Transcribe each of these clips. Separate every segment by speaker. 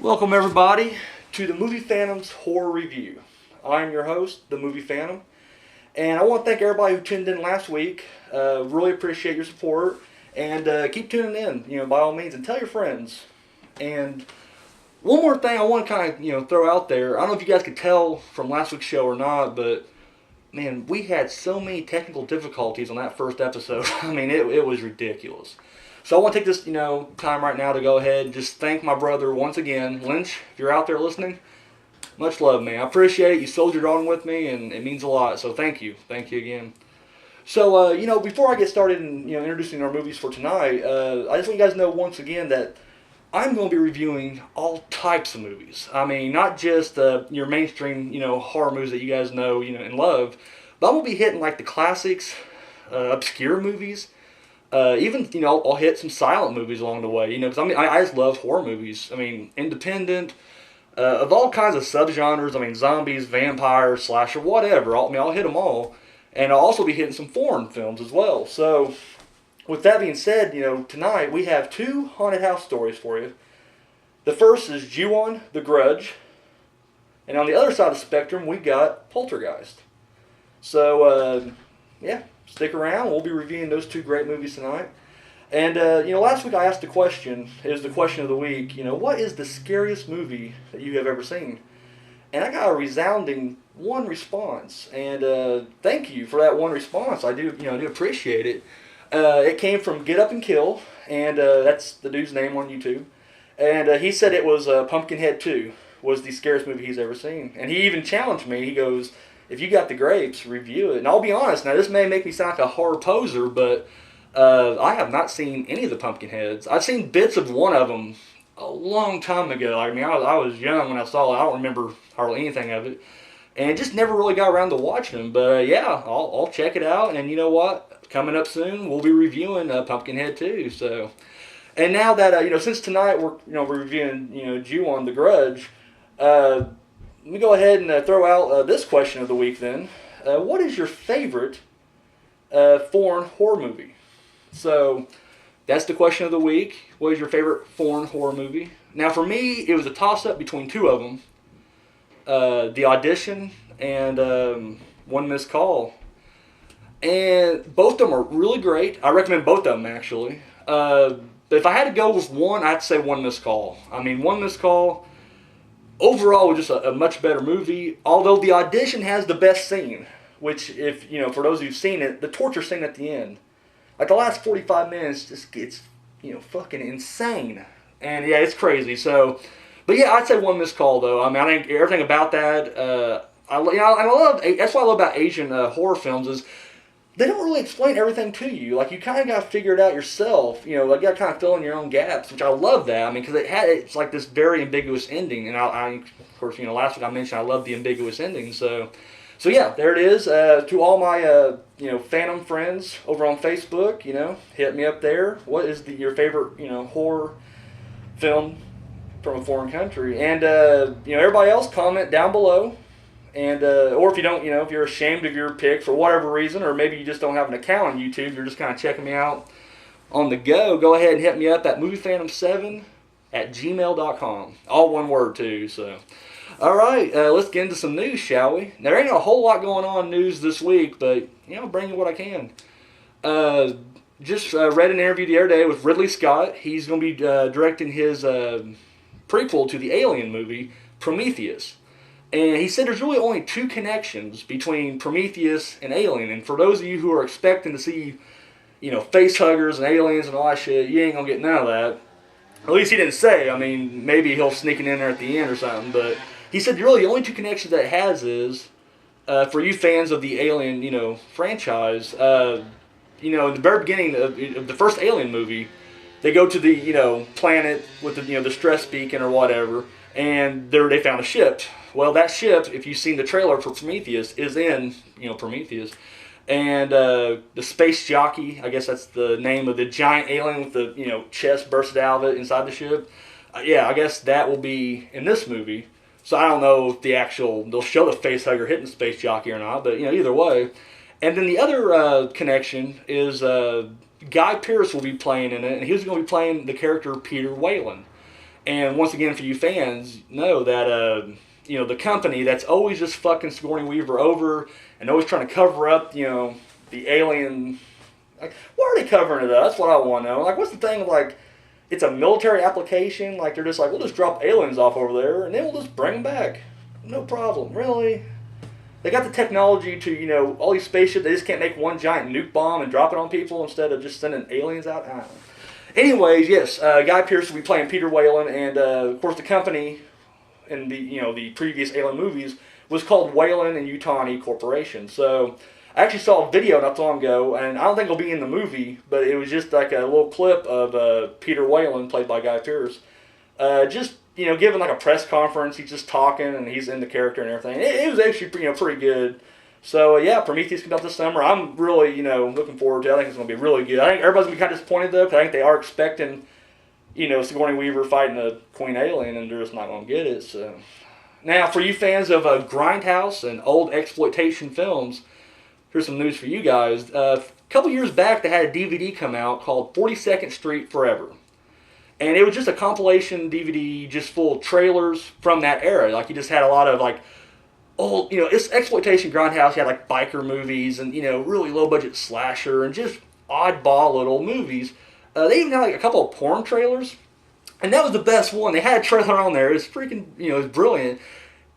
Speaker 1: Welcome everybody to the Movie Phantom's Horror Review. I'm your host, the Movie Phantom, and I want to thank everybody who tuned in last week. Really appreciate your support, and keep tuning in, by all means, and tell your friends. And one more thing I want to kind of, throw out there. I don't know if you guys could tell from last week's show or not, but man, we had so many technical difficulties on that first episode. I mean, it was ridiculous. So I want to take this, time right now to go ahead and just thank my brother once again. Lynch, if you're out there listening, much love, man. I appreciate it. You soldiered on with me, and it means a lot. So thank you. Thank you again. So, before I get started in, introducing our movies for tonight, I just want you guys to know once again that I'm going to be reviewing all types of movies. I mean, not just your mainstream, horror movies that you guys know, and love, but I'm going to be hitting like the classics, obscure movies. Even, I'll hit some silent movies along the way, because I just love horror movies. I mean, independent, of all kinds of subgenres. I mean, zombies, vampires, slasher, whatever. I'll hit them all. And I'll also be hitting some foreign films as well. So, with that being said, tonight we have two haunted house stories for you. The first is Ju-On, The Grudge. And on the other side of the spectrum, we got Poltergeist. So, stick around. We'll be reviewing those two great movies tonight. And, last week I asked the question, it was the question of the week, what is the scariest movie that you have ever seen? And I got a resounding one response. And thank you for that one response. I do appreciate it. It came from Get Up and Kill, and that's the dude's name on YouTube. And he said it was Pumpkinhead 2 was the scariest movie he's ever seen. And he even challenged me. He goes, if you got the grapes, review it. And I'll be honest, now this may make me sound like a horror poser, but I have not seen any of the Pumpkinheads. I've seen bits of one of them a long time ago. I mean, I was young when I saw it. I don't remember hardly anything of it. And just never really got around to watching them. But I'll check it out. And you know what? Coming up soon, we'll be reviewing Pumpkinhead 2. So, and now that, since tonight we're reviewing, Ju-On, The Grudge, let me go ahead and throw out this question of the week then. What is your favorite foreign horror movie? So, that's the question of the week. What is your favorite foreign horror movie? Now, for me, it was a toss-up between two of them. The Audition and One Missed Call. And both of them are really great. I recommend both of them, actually. But if I had to go with one, I'd say One Missed Call. I mean, One Missed Call overall was just a much better movie, although The Audition has the best scene, which, if, for those who've seen it, the torture scene at the end. Like, the last 45 minutes just gets, fucking insane. And, yeah, it's crazy. So, but, yeah, I'd say One Missed Call, though. I mean, I think everything about that, I love, that's what I love about Asian horror films is they don't really explain everything to you. Like, you kind of got to figure it out yourself. You got to kind of fill in your own gaps, which I love that. I mean, because it's like this very ambiguous ending. And I of course, last week I mentioned I love the ambiguous ending. So yeah, there it is. To all my, Phantom friends over on Facebook, hit me up there. What is your favorite, horror film from a foreign country? And, everybody else comment down below. And, or if you don't, if you're ashamed of your pick for whatever reason, or maybe you just don't have an account on YouTube, you're just kind of checking me out on the go ahead and hit me up at moviephantom7@gmail.com. All one word, too, so. All right, let's get into some news, shall we? There ain't a whole lot going on in news this week, but, I'll bring you what I can. Just read an interview the other day with Ridley Scott. He's going to be directing his prequel to the Alien movie, Prometheus. And he said there's really only two connections between Prometheus and Alien. And for those of you who are expecting to see, face huggers and aliens and all that shit, you ain't going to get none of that. At least he didn't say. I mean, maybe he'll sneak it in there at the end or something. But he said really the only two connections that it has is, for you fans of the Alien, franchise, in the very beginning of the first Alien movie, they go to the, planet with the stress beacon or whatever, and there they found a ship. Well, that ship, if you've seen the trailer for Prometheus, is in, Prometheus. And the space jockey, I guess that's the name of the giant alien with the, chest bursted out of it inside the ship. I guess that will be in this movie. So I don't know if they'll show the face hugger hitting the space jockey or not, but, either way. And then the other connection is Guy Pearce will be playing in it, and he's going to be playing the character Peter Whalen. And once again, for you fans, know that the company that's always just fucking Sigourney Weaver over and always trying to cover up, the alien. Like, why are they covering it up? That's what I want to know. Like, what's the thing? Like, it's a military application. Like, they're just like, we'll just drop aliens off over there and then we'll just bring them back. No problem. Really? They got the technology to, all these spaceships. They just can't make one giant nuke bomb and drop it on people instead of just sending aliens out. I don't know. Anyways, yes, Guy Pearce will be playing Peter Whalen, and of course the company in the previous Alien movies was called Whalen and Yutani Corporation. So I actually saw a video not too long ago, and I don't think it'll be in the movie, but it was just like a little clip of Peter Whalen, played by Guy Pearce, giving like a press conference. He's just talking, and he's in the character and everything. It was actually pretty good. So, Prometheus comes out this summer. I'm really, looking forward to it. I think it's going to be really good. I think everybody's going to be kind of disappointed, though, because I think they are expecting, Sigourney Weaver fighting a Queen Alien, and they're just not going to get it. So, now, for you fans of Grindhouse and old exploitation films, here's some news for you guys. A couple years back, they had a DVD come out called 42nd Street Forever. And it was just a compilation DVD just full of trailers from that era. Like, you just had a lot of, like, old, it's exploitation Grindhouse. You had like biker movies and, really low budget slasher and just oddball little movies. They even had like a couple of porn trailers. And that was the best one. They had a trailer on there. It was freaking, it was brilliant.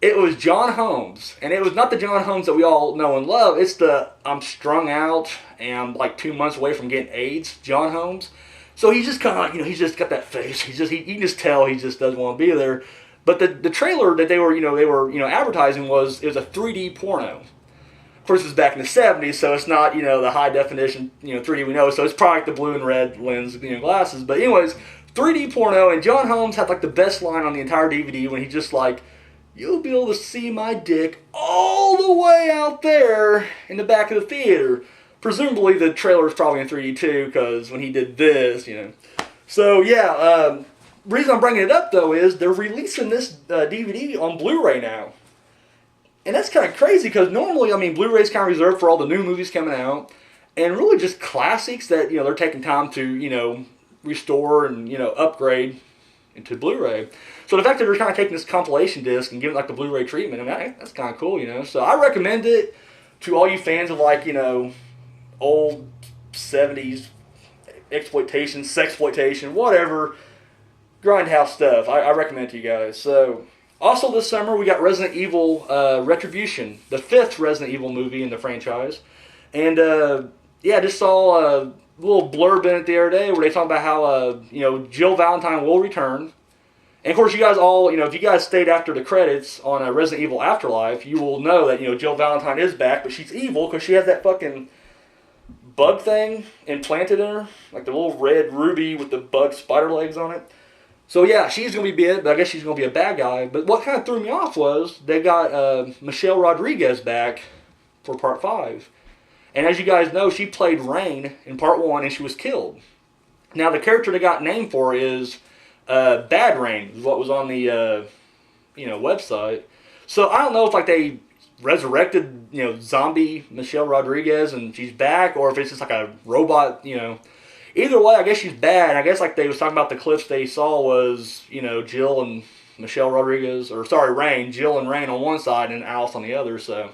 Speaker 1: It was John Holmes. And it was not the John Holmes that we all know and love. It's the I'm strung out and I'm like 2 months away from getting AIDS John Holmes. So he's just kind of, he's just got that face. You can just tell he just doesn't want to be there. But the trailer that they were advertising it was a 3D porno. Of course, it was back in the 70s, so it's not, the high definition, 3D we know. So it's probably like the blue and red lens, glasses. But anyways, 3D porno, and John Holmes had like the best line on the entire DVD when he just like, you'll be able to see my dick all the way out there in the back of the theater. Presumably the trailer is probably in 3D too, because when he did this, So reason I'm bringing it up, though, is they're releasing this DVD on Blu-ray now. And that's kind of crazy, because normally, Blu-ray's kind of reserved for all the new movies coming out, and really just classics that, they're taking time to, restore and, upgrade into Blu-ray. So the fact that they're kind of taking this compilation disc and giving it, like, the Blu-ray treatment, that's kind of cool, So I recommend it to all you fans of, like, old 70s exploitation, sexploitation, whatever, Grindhouse stuff. I recommend it to you guys. So, also this summer we got Resident Evil Retribution, the 5th Resident Evil movie in the franchise. And just saw a little blurb in it the other day where they talk about how Jill Valentine will return. And of course, you guys all, if you guys stayed after the credits on Resident Evil Afterlife, you will know that Jill Valentine is back, but she's evil because she has that fucking bug thing implanted in her, like the little red ruby with the bug spider legs on it. So she's going to be it, but I guess she's going to be a bad guy. But what kind of threw me off was they got Michelle Rodriguez back for Part 5. And as you guys know, she played Rain in Part 1 and she was killed. Now the character they got named for is Bad Rain, is what was on the website. So I don't know if like they resurrected zombie Michelle Rodriguez and she's back, or if it's just like a robot, Either way, I guess she's bad. I guess like they was talking about the clips they saw was, Jill and Michelle Rodriguez, Rain, Jill and Rain on one side and Alice on the other. So,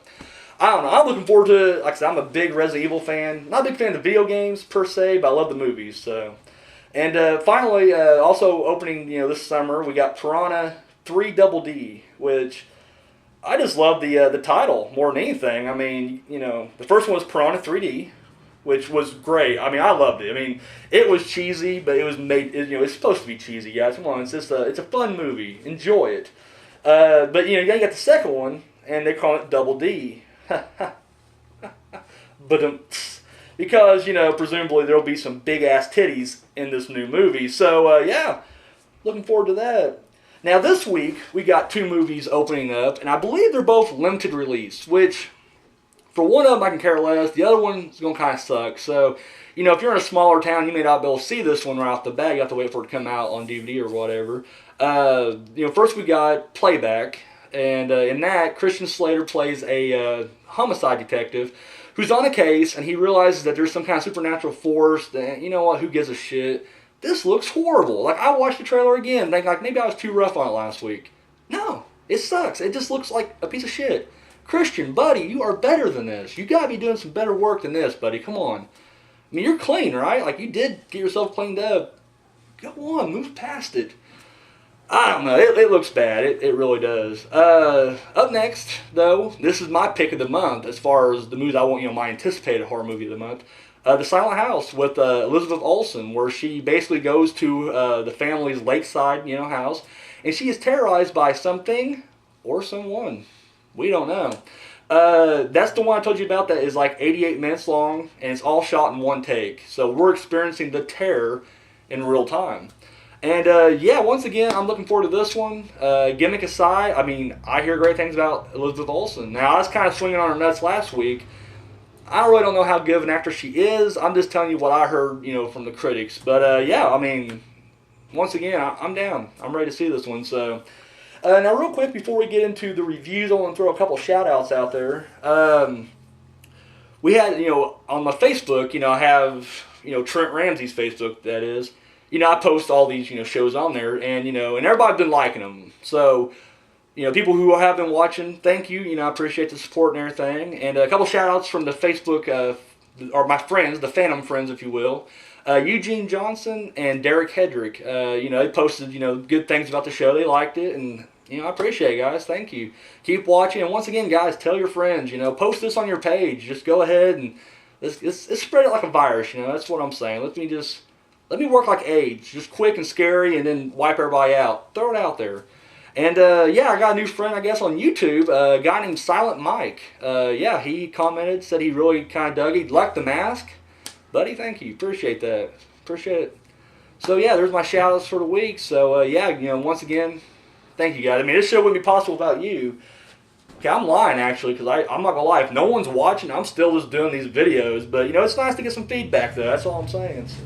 Speaker 1: I don't know. I'm looking forward to it. Like I said, I'm a big Resident Evil fan. Not a big fan of the video games per se, but I love the movies. So, and finally, also opening, this summer, we got Piranha 3 Double D, which I just love the title more than anything. The first one was Piranha 3D. Which was great. I loved it. It was cheesy, but it was made. It's supposed to be cheesy, guys. Come on, it's a fun movie. Enjoy it. But you got the second one, and they call it Double D. But because presumably there'll be some big ass titties in this new movie. So looking forward to that. Now this week we got 2 movies opening up, and I believe they're both limited release, which. For one of them, I can care less. The other one's going to kind of suck. So, if you're in a smaller town, you may not be able to see this one right off the bat. You have to wait for it to come out on DVD or whatever. First we got Playback. And in that, Christian Slater plays a homicide detective who's on a case, and he realizes that there's some kind of supernatural force that, who gives a shit, this looks horrible. Like, I watched the trailer again, thinking like maybe I was too rough on it last week. No, it sucks. It just looks like a piece of shit. Christian, buddy, you are better than this. You gotta be doing some better work than this, buddy. Come on. I mean, you're clean, right? Like, you did get yourself cleaned up. Go on, move past it. I don't know. It looks bad. It really does. Up next, though, this is my pick of the month as far as the movies I want, my anticipated horror movie of the month. The Silent House with Elizabeth Olsen, where she basically goes to the family's lakeside, house, and she is terrorized by something or someone. We don't know. That's the one I told you about that is like 88 minutes long, and it's all shot in one take. So we're experiencing the terror in real time. And once again, I'm looking forward to this one. Gimmick aside, I mean, I hear great things about Elizabeth Olsen. Now, I was kind of swinging on her nuts last week. I really don't know how good of an actress she is. I'm just telling you what I heard, from the critics. But I mean, once again, I'm down. I'm ready to see this one. So now, real quick, before we get into the reviews, I want to throw a couple shout-outs out there. We had, on my Facebook, I have, Trent Ramsey's Facebook, that is. I post all these, shows on there, and, and everybody's been liking them. So, people who have been watching, thank you. I appreciate the support and everything. And a couple shout-outs from the Facebook, or my friends, the Phantom friends, if you will. Eugene Johnson and Derek Hedrick. They posted, good things about the show. They liked it, and, I appreciate it, guys. Thank you. Keep watching. And once again, guys, tell your friends, post this on your page. Just go ahead and let's spread it like a virus, That's what I'm saying. Let me work like AIDS. Just quick and scary, and then wipe everybody out. Throw it out there. And, I got a new friend, I guess, on YouTube, a guy named Silent Mike. He commented, said he really kind of dug it. He liked the mask. Buddy, thank you. Appreciate that. Appreciate it. So, there's my shout-outs for the week. So, once again, thank you, guys. I mean, this show wouldn't be possible without you. Okay, I'm lying, actually, because I'm not going to lie. If no one's watching, I'm still just doing these videos. But, it's nice to get some feedback, though. That's all I'm saying. So.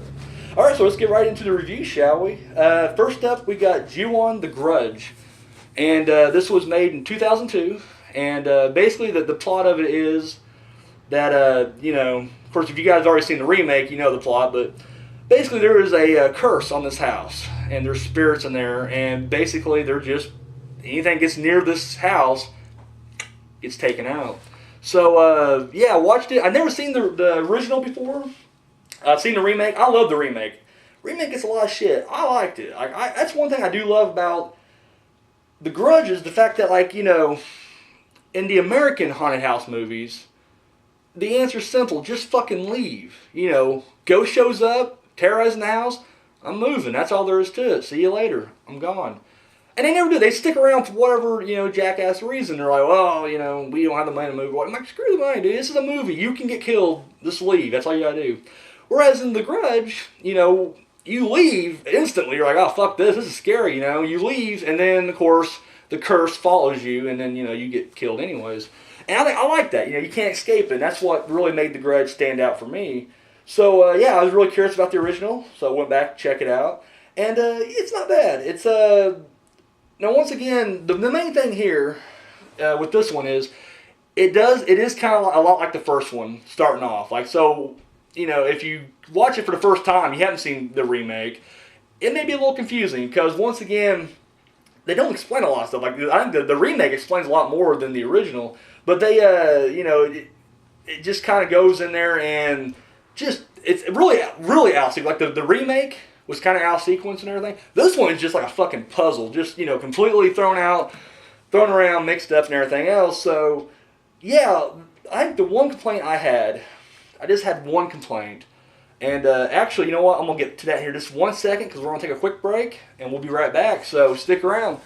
Speaker 1: All right, so let's get right into the review, shall we? First up, we got Ju-On the Grudge. And this was made in 2002. And basically, the plot of it is that, of course, if you guys have already seen the remake, you know the plot. But basically, there is a curse on this house. And there's spirits in there. And basically, they're just, anything gets near this house, gets taken out. So, I watched it. I've never seen the original before. I've seen the remake. I love the remake. Remake gets a lot of shit. I liked it. That's one thing I do love about The Grudge is the fact that, in the American haunted house movies, the answer's simple. Just fucking leave. Ghost shows up, terrorizing the house, I'm moving. That's all there is to it. See you later. I'm gone. And they never do. They stick around for whatever, jackass reason. They're like, well, we don't have the money to move. I'm like, screw the money, dude. This is a movie. You can get killed. Just leave. That's all you gotta do. Whereas in The Grudge, you leave instantly. You're like, oh, fuck this. This is scary, You leave, and then, of course, the curse follows you, and then, you get killed anyways. And I like that. You can't escape it. And that's what really made The Grudge stand out for me. So, I was really curious about the original, so I went back to check it out. And it's not bad. It's, now, once again, the main thing here with this one is, it is kind of a lot like the first one, starting off. If you watch it for the first time, you haven't seen the remake, it may be a little confusing because, once again, they don't explain a lot of stuff. I think the remake explains a lot more than the original, but they, it just kind of goes in there and it's really, really out of sequence. The remake was kind of out of sequence and everything. This one is just like a fucking puzzle, just, completely thrown around, mixed up and everything else. So, I think the one complaint I just had one complaint. And actually, you know what? I'm going to get to that here just 1 second because we're going to take a quick break and we'll be right back. So stick around.